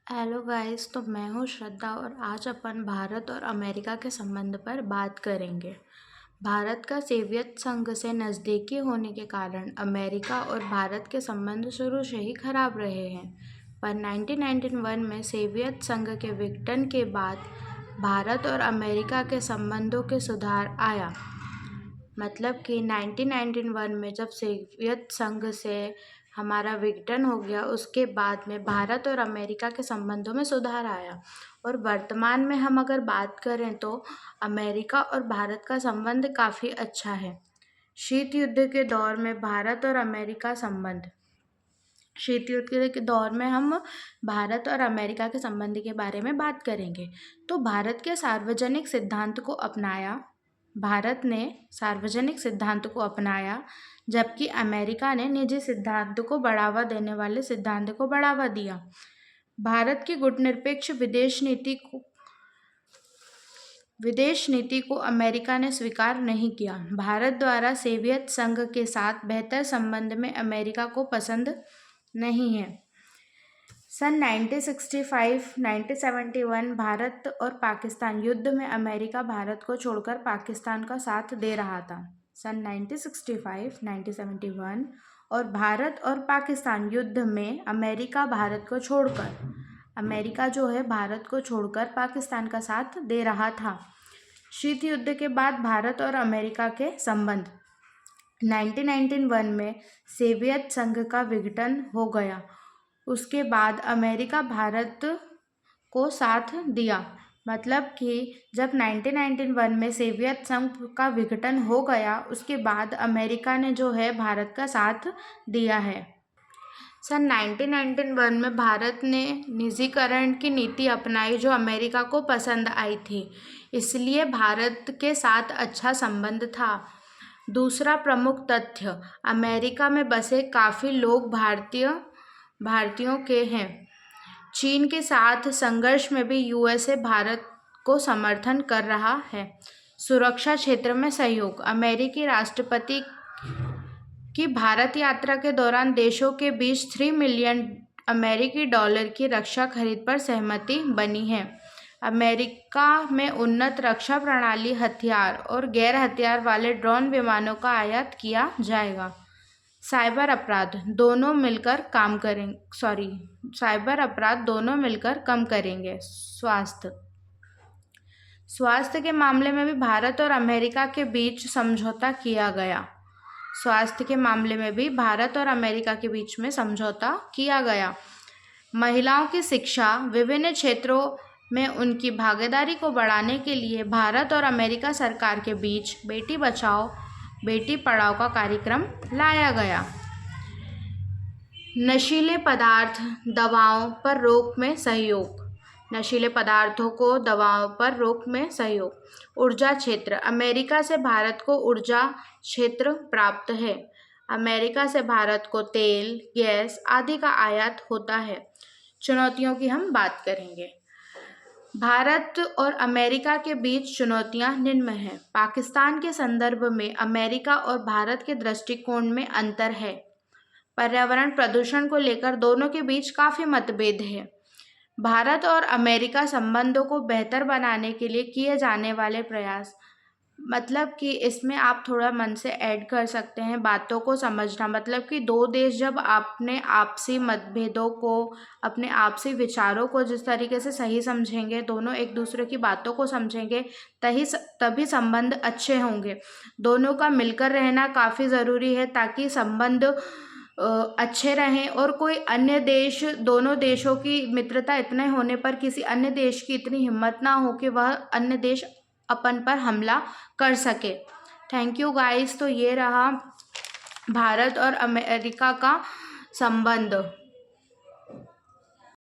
Hello guys, तो मैं हूँ श्रद्धा और आज अपन भारत और अमेरिका के संबंध पर बात करेंगे। भारत का सोवियत संघ से नज़दीकी होने के कारण अमेरिका और भारत के संबंध शुरू से ही खराब रहे हैं, पर 1991 में सोवियत संघ के विघटन के बाद भारत और अमेरिका के संबंधों के सुधार आया। मतलब कि 1991 में जब सोवियत संघ से हमारा विघटन हो गया, उसके बाद में भारत और अमेरिका के संबंधों में सुधार आया। और वर्तमान में हम अगर बात करें तो अमेरिका और भारत का संबंध काफ़ी अच्छा है। शीत युद्ध के दौर में भारत और अमेरिका संबंध शीत युद्ध के दौर में हम भारत और अमेरिका के संबंध के बारे में बात करेंगे। तो भारत ने सार्वजनिक सिद्धांत को अपनाया, जबकि अमेरिका ने निजी सिद्धांत को बढ़ावा देने वाले सिद्धांत को बढ़ावा दिया। भारत की गुटनिरपेक्ष विदेश नीति को अमेरिका ने स्वीकार नहीं किया। भारत द्वारा सोवियत संघ के साथ बेहतर संबंध में अमेरिका को पसंद नहीं है। सन 1965-1971 भारत और पाकिस्तान युद्ध में अमेरिका भारत को छोड़कर पाकिस्तान का साथ दे रहा था। सन 1965-1971 और भारत और पाकिस्तान युद्ध में अमेरिका भारत को छोड़कर पाकिस्तान का साथ दे रहा था। शीत युद्ध के बाद भारत और अमेरिका के संबंध 1991 में सोवियत संघ का विघटन हो गया। उसके बाद अमेरिका भारत को साथ दिया। मतलब कि जब 1991 में सोवियत संघ का विघटन हो गया, उसके बाद अमेरिका ने भारत का साथ दिया है। सन 1991 में भारत ने निजीकरण की नीति अपनाई जो अमेरिका को पसंद आई थी, इसलिए भारत के साथ अच्छा संबंध था। दूसरा प्रमुख तथ्य, अमेरिका में बसे काफ़ी लोग भारतीयों के हैं। चीन के साथ संघर्ष में भी यूएसए भारत को समर्थन कर रहा है। सुरक्षा क्षेत्र में सहयोग, अमेरिकी राष्ट्रपति की भारत यात्रा के दौरान देशों के बीच $3 मिलियन अमेरिकी डॉलर की रक्षा खरीद पर सहमति बनी है। अमेरिका में उन्नत रक्षा प्रणाली, हथियार और गैर हथियार वाले ड्रोन विमानों का आयात किया जाएगा। साइबर अपराध दोनों मिलकर कम करेंगे। स्वास्थ्य के मामले में भी भारत और अमेरिका के बीच समझौता किया गया। महिलाओं की शिक्षा, विभिन्न क्षेत्रों में उनकी भागीदारी को बढ़ाने के लिए भारत और अमेरिका सरकार के बीच बेटी बचाओ बेटी पढ़ाओ का कार्यक्रम लाया गया। नशीले पदार्थ, दवाओं पर रोक में सहयोग। ऊर्जा क्षेत्र, अमेरिका से भारत को ऊर्जा क्षेत्र प्राप्त है। अमेरिका से भारत को तेल, गैस आदि का आयात होता है। चुनौतियों की हम बात करेंगे। भारत और अमेरिका के बीच चुनौतियां निम्न हैं। पाकिस्तान के संदर्भ में अमेरिका और भारत के दृष्टिकोण में अंतर है। पर्यावरण प्रदूषण को लेकर दोनों के बीच काफ़ी मतभेद है। भारत और अमेरिका संबंधों को बेहतर बनाने के लिए किए जाने वाले प्रयास, मतलब कि इसमें आप थोड़ा मन से ऐड कर सकते हैं बातों को समझना। मतलब कि दो देश जब अपने आपसी मतभेदों को, अपने आपसी विचारों को जिस तरीके से सही समझेंगे, दोनों एक दूसरे की बातों को समझेंगे, तभी संबंध अच्छे होंगे। दोनों का मिलकर रहना काफ़ी ज़रूरी है ताकि संबंध अच्छे रहें और कोई अन्य देश, दोनों देशों की मित्रता इतने होने पर किसी अन्य देश की इतनी हिम्मत ना हो कि वह अन्य देश अपन पर हमला कर सके। Thank you guys. तो ये रहा भारत और अमेरिका का संबंध।